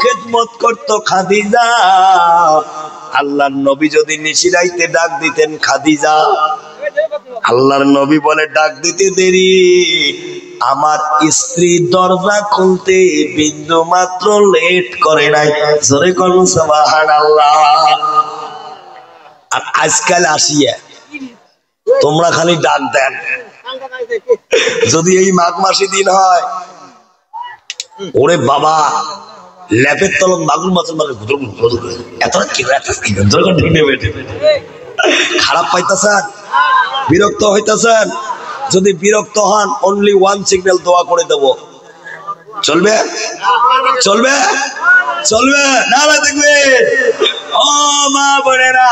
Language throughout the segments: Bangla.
খেদমত করতো খাদিজা। আল্লাহর নবী যদি নিশিরাইতে ডাক দিতেন খাদিজা, আল্লাহর নবী বলে ডাক দিতে দেরি, আমার স্ত্রী দরজা খুলতে বিন্দু মাত্র লেট করে নাই। জোরে কোন সুবহানাল্লাহ। আর আজকাল আসিয়া তোমরা খালি ডাক দেন, যদি এই মাঘ মাসে দিন হয়, ওরে বাবা ল্যাপের তলব মাগুর মাছের মানে এতটা খারাপ পাইতেছেন, বিরক্ত হইতেছেন? যদি বিরক্ত হন অনলি ওয়ান সিগন্যাল দোয়া করে দেব, চলবে? চলবে? চলবে? নারা দেখবে ও মা বোনেরা,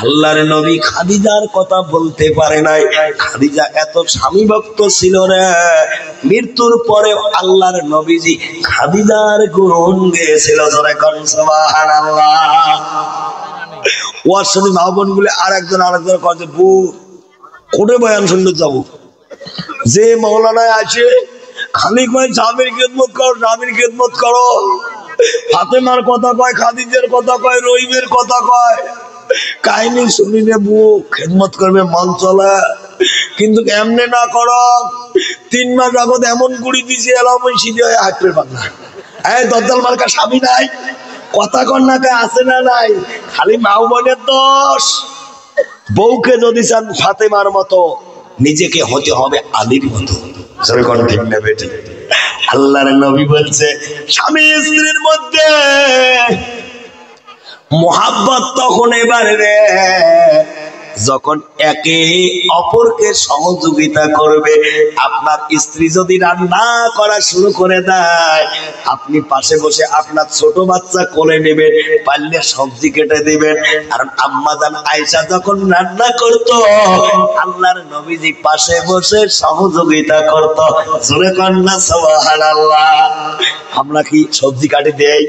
আল্লাহর নবী খাদিজার কথা বলতে পারে নাই। খাদিজা এত স্বামী ভক্ত ছিল রে, মৃত্যুর পরে আল্লাহর নবীজি খাদিজার গুণ গেয়েছিল। জোরে কোন সুবহানাল্লাহ। ওয়ার শুনি মা বোন গুলো আরেকজন কাছে বু কোটে বয়ান শুনতে যাবো, যে মৌলানায় আছে খালি কয় স্বামীর খেদমত করো, স্বামীর খেদমত করো, ফাতেমার কথা কয়, খাদিজার কথা কয়, রহিমের কথা কয়, কাহিনী শুনিলে বউ খেদমত করবে মন চলে, কিন্তু এমনি না করো। 3 মাস আগত এমন গুড়ি দিছে এলাম সিধে হয়ে হাঁটতে পার না। এই দজ্জাল মার্কা স্বামী নাই, কথা কর না আছে না নাই, খালি মাও বোনের দোষ। বউকে যদি চান ফাতেমার মতো, নিজেকে হতে হবে আলীর মতো। ঠিক না বেটি? আল্লাহর নবী বলছে স্বামী স্ত্রীর মধ্যে মোহাব্বত তখন বাড়বে যখন একে অপরকে সহযোগিতা করবে। আপনার স্ত্রী যদি রান্না করা শুরু করে দেয়, আপনি পাশে বসে আপনার ছোট বাচ্চা কোলে নেবেন, পারলে সবজি কেটে দিবেন। আর আম্মা জান আয়েশা যখন রান্না করতো, আল্লাহর নবীজি পাশে বসে সহযোগিতা করতো। জোরে কন্যা সুবহানাল্লাহ। আমরা কি সবজি কাটি দেই?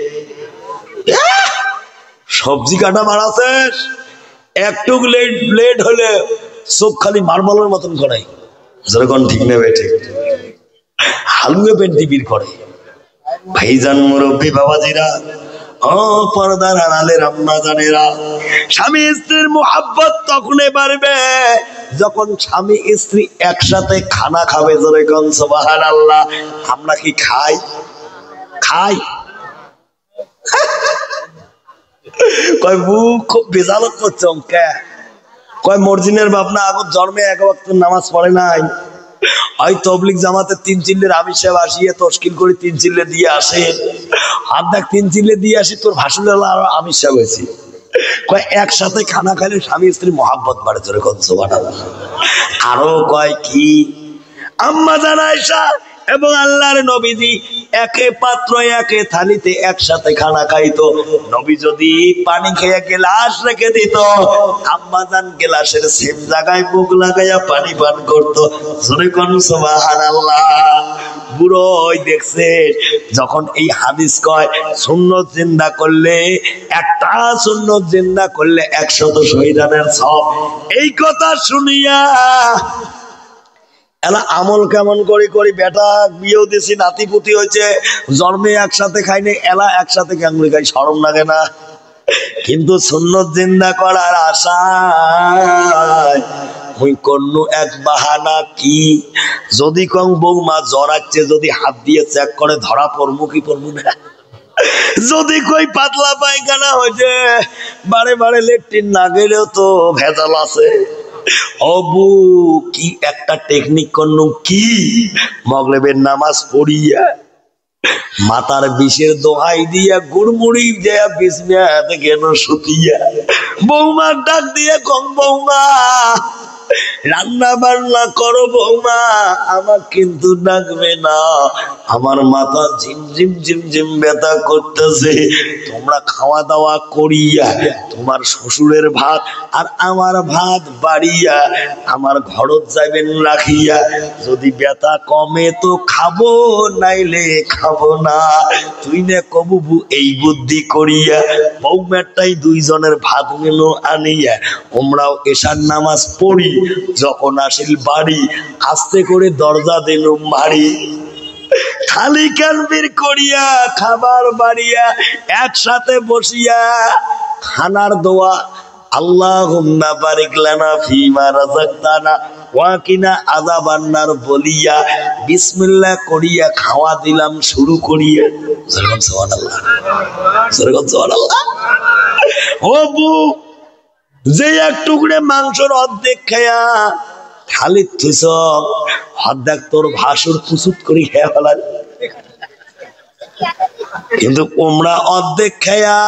সবজি কাটা মারাছে একটু লেট হলে চোখ খালি মার্বলের মতন করাই। যেরকম ঠিক নেবে ঠিক হালুয়ে পেট দিবির করে। ভাইজান মুরব্বী বাবাজিরা, ও পর্দার আড়ালের আম্মা জানেরা, স্বামী স্ত্রীর মুহাব্বত তখনই বাড়বে যখন স্বামী স্ত্রী একসাথে খানা খাবে। যেরকম সুবহানাল্লাহ। আমরা কি খাই? খাই? কয় বুক খুব বেজালত করছে অঙ্কে। কয় মর্জিনের বাপনা আগত জন্মে এক ওয়াক্ত নামাজ পড়ে নাই, ওই তবলিগ জামাতে 3 চিল্লের আমির সাহেব আসিয়ে তশকিল করে 3 চিল্লে দিয়ে আসে, আর দেখ 3 চিল্লে দিয়ে আসি তোর ভাষণ আরো আমির সাহেব হয়েছি। কয় একসাথে খানা খাইলে স্বামী স্ত্রী মহাব্বত বাড়ে। জোরে কোন সুবহানাল্লাহ। আরো কয় কি, আম্মা জান আয়েশা এবং আল্লাহর নবীজি একে পাত্র একে থালিতে একসাথে খানা খাইতো। নবী যদি পানি খেয়ে গ্লাস রেখে দিত, আম্মা জান গ্লাসের সেম জায়গায় মুখ লাগাইয়া পানি পান করতো। জোরে কোন সুবহানাল্লাহ। বুড়ো দেখছে যখন এই হাদিস কয় সুন্নত জিন্দা করলে, একটা সুন্নত জিন্দা করলে 100 শহীদানের সওয়াব, এই কথা শুনিয়া এলা আমল কেমন করি করি, বেটা বিয়েও দিছি, নাতিপুতি হয়েছে, জন্মে একসাথে খাইনি, এলা একসাথে কেমন খাই, শরম লাগে না? কিন্তু সুন্নত জিন্দা করার আশায় মুই করনু এক বাহানা কি, যদি কং বৌমা জড়াচ্ছে, যদি হাত দিয়ে চেক করে ধরা পড়মু কি পড়মু না? যদি কই পাতলা পায়খানা হয়েছে, বারে বারে লেট্রিন না গেলেও তো ভেজাল আছে। অবু কি একটা টেকনিক করনু কি, মগরিবের নামাজ পড়িয়া মাতার বিষের দোহাই দিয়া গুড়মুড়ি দেয়া বিছনা কেন শুতিয়া বৌমার ডাক দিয়ে কম, বৌমা রান্না বান্না করো, বৌমা আমার কিন্তু ডাকবে না, আমার মাথা ঝিমঝিম ঝিমঝিম ব্যথা করতেছে, তোমরা খাওয়া দাওয়া করিয়া তোমার শ্বশুরের ভাত আর আমার ভাত বাড়িয়া আমার ঘরত যাবেন রাখিয়া, যদি ব্যথা কমে তো খাবো, নাইলে খাবো না। তুই না কবু এই বুদ্ধি করিয়া বৌমাটাই 2 জনের ভাত মেনু আনিয়া আমরাও এশার নামাজ পড়ি, যখন আসিল বাড়ি আস্তে করে দরজা দিলুম ভারী, খালি কালবির করিয়া খাবার বাড়িয়া একসাথে বসিয়া খানার দোয়া আল্লাহুম্মা বারিক লানা ফিমা রাযাকতানা ওয়া কিনা আযাবান নার বলিয়া বিসমিল্লাহ করিয়া খাওয়া দিলাম শুরু করিয়া। সুবহানাল্লাহ, সুবহানাল্লাহ। ও বউ, যে এক টুকরে মাংসর অর্ধেক খায়া খালি থুইছ, অর্ধেক তোর ভাসুর কুচুত করে খেয়া ফেলার, কিন্তু তোমরা অর্ধেক খায়া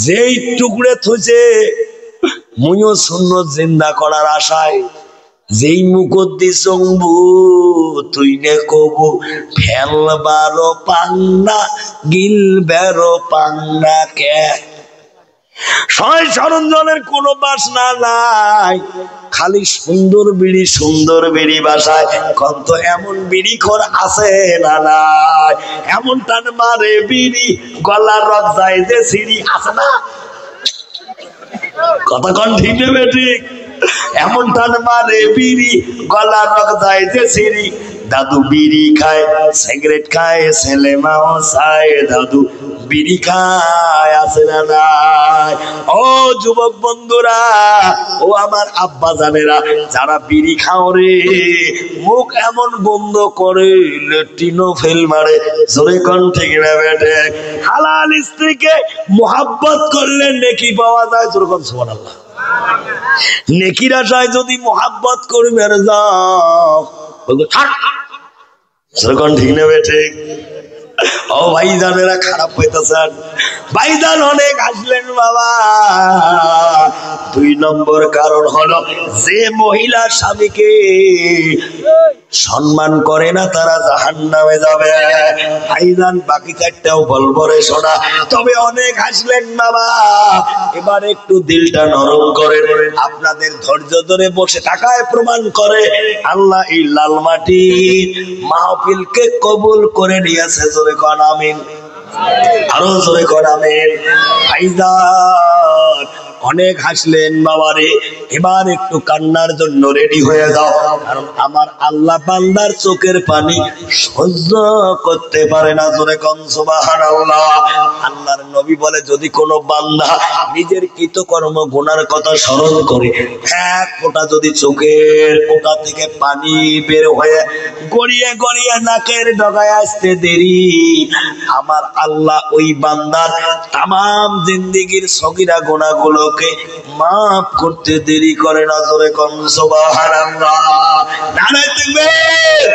যেই টুকরে থুইছে মুইও সুন্নত জিন্দা করার আশায় যেই মুকদ্দি চংবু তুই নে কবু ফেলবারো পান্না গিলবারো পান্না কে। ছয় সরঞ্জনের কোনো বাসনা নাই, খালি সুন্দর বিড়ি বাসায় কত এমন বিড়ি খোর আছে না নাই? এমন টান মারে বিড়ি গলার রক যায় যে সিঁড়ি আছে না? কথা কন ঠিক নেবে ঠিক? এমন টান মারে বিড়ি গলার রক যায় যে সিঁড়ি। দাদু বিড়ি খায়, সিগারেট খায়, ছেলে মাও চায়, দাদু বিড়ি খায় আছে না নাই? ও যুবক বন্ধুরা, ও আমার আব্বা জানেরা, যারা বিড়ি খাও রে, মুখ এমন বন্ধ করে লেট্রিনও ফেল মারে। জোরে কোন ঠিক না বেটে? হালাল স্ত্রীকে মোহাব্বত করলে নেকি পাওয়া যায়। জোরে কোন সুবহানাল্লাহ। নেকির আশায় যদি মোহাব্বত করবে যাও, জোরে কোন ঠিক না বেটে? ও ভাইজানেরা, খারাপ হইতেছেন ভাইজান, অনেক আসলেন বাবা। 2 নম্বর কারণ হলো যে মহিলা স্বামীকে সম্মান করে না তারা জাহান্নামে যাবে। ভাইজান, বাকি 4টাও বলবো রে শোনা, তবে অনেক হাসলেন বাবা। এবার একটু দিলটা নরম করে আপনাদের ধৈর্য ধরে বসে থাকায় প্রমাণ করে আল্লাহ এই লাল মাটি মাহফিলকে কবুল করে নিয়েছে। জোরে কোন আমিন, আরো জোরে কোন আমিন। ভাইজান, অনেক হাসলেন বাবারে, এবার একটু কান্নার জন্য রেডি হয়ে যাও, কারণ আমার আল্লাহ বান্দার চোখের পানি সহ্য করতে পারে না। জোরে কোন সুবহানাল্লাহ। আল্লাহর নবী বলে, যদি কোনো বান্দা নিজের কৃতকর্ম গুনার কথা স্মরণ করে এক ফোঁটা যদি চোখের কোটা থেকে পানি বের হয়ে গড়িয়ে গড়িয়ে নাকের ডগায় আসতে দেরি, আমার আল্লাহ ওই বান্দার তামাম জিন্দেগির সগীরা গুনাহগুলোকে মাফ করতে দেরি করে না। জোরে কোন সুবহানাল্লাহ। নারে তাকবীর।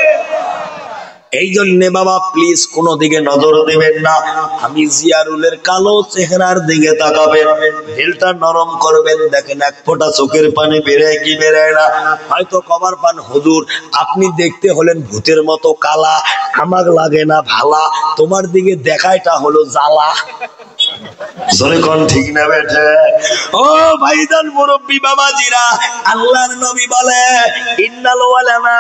এই জন্য বাবা প্লিজ কোনো দিকে নজর দেবেন না। আমি জিয়ারুলের কালো চেহারার দিকে তাকাবেন, দিলটা নরম করবেন। দেখেন এক ফোঁটা চোখের পানি বেরোয় কি বেরোয় না? হয়তো কবার পান, হুজুর আপনি দেখতে হলেন ভূতের মতো কালা, আমাকে লাগে না ভালা, তোমার দিকে দেখাইটা হলো জ্বালা। জোরে কোন ঠিক না বেঠে? ও ভাইজান, মুরব্বি বাবাজিরা, আল্লাহর নবী বলে ইন্নাল উলামা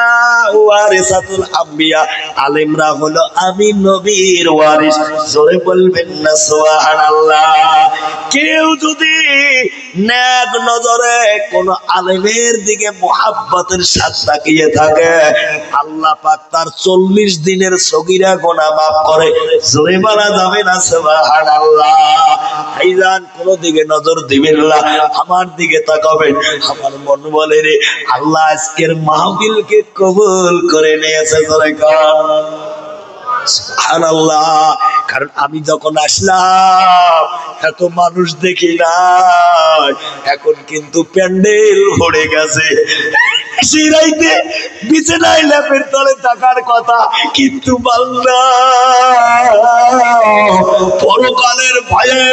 ওয়ারিসাতুল আম্বিয়া, আলেমরা হলো আমি নবীর ওয়ারিস। জোরে বলবেন না সুবহানাল্লাহ। কেউ যদি নেক নজরে কোন আলেমের দিকে মুহাব্বতের সাথে তাকিয়ে থাকে, আল্লাহ পাক তার 40 দিনের সগীরা গুনাহ মাফ করে। জোরে বলা যাবে না সুবহানাল্লাহ। ভাইজান, কোন দিকে নজর দিবেন না, আমার দিকে তাকাবেন। আমার মন বলে রে, আল্লাহ আজকের মাহফিলকে কবুল করে নিয়েছে। জোরে কোন সুবহানাল্লাহ। কারণ আমি যখন আসলাম এত মানুষ দেখি নাই, এখন কিন্তু প্যান্ডেল ভরে গেছে। সিরাইতে বিছানায় ল্যাপের তলে থাকার কথা, কিন্তু বান্দা পরকালের ভয়ে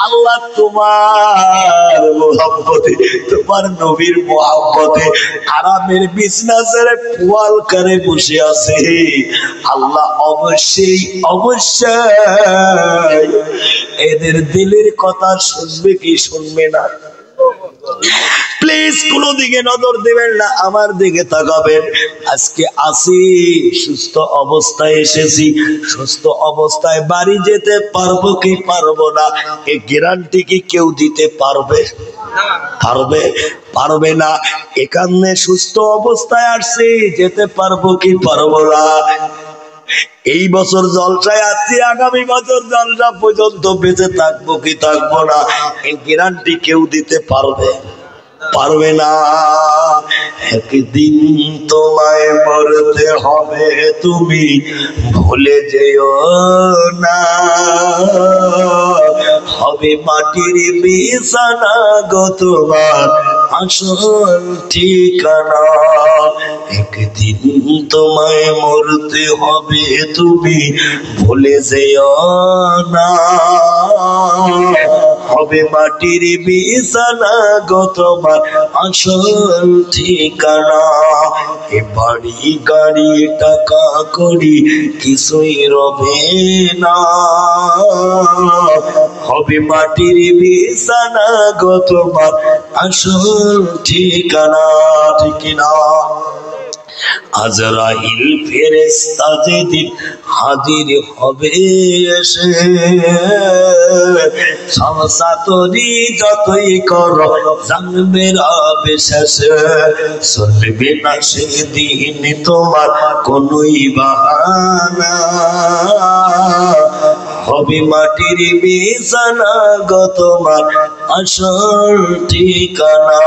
আল্লাহ তোমার মোহাব্বতে, তোমার নবীর মোহাব্বতে আরামের বিছানা ছেড়ে পোয়াল করে বসে আছে। আল্লাহ অবশ্যই অবশ্যই এদের দিলের কথা শুনবে কি শুনবে না? প্লিজ কোন দিকে নজর দিবেন না, আমার দিকে তাকাবেন। আজকে আসি, সুস্থ অবস্থায় এসেছি, সুস্থ অবস্থায় বাড়ি যেতে পারবো কি পারবো না, এই গ্যারান্টি কি কেউ দিতে পারবে? পারবে? পারবে না। এখানে সুস্থ অবস্থায় আসছি, যেতে পারবো কি পারবো না? এই বছর জলসায় আছি, আগামী বছর জলসা পর্যন্ত বেঁচে থাকবো কি থাকবো না এই গ্যারান্টি কেউ দিতে পারবে না। একদিন তোমায় মরতে হবে, তুমি ভুলে যেও না। হবে মাটির বিছানা গো তোমার আসল ঠিকানা। একদিন তোমায় মরতে হবে, তুমি ভুলে যেও না। হবে মাটির বিছানা গো তোমার আসল ঠিকানা। এ বাড়ি গাড়ি টাকা করি কিছুই রবে না। হবে মাটির বিছানা গো তোমার আসল ঠিকানা। ঠিক না? আজরাইল ফেরেশতা যেদিন হাজির হবে এসে, সংসা তরি যতই করো জানবে রবে শেষে। চলবে না সেদিন তোমার কোনোই বাহানা। হবে মাটির বিছানা গো তোমার আসল ঠিকানা।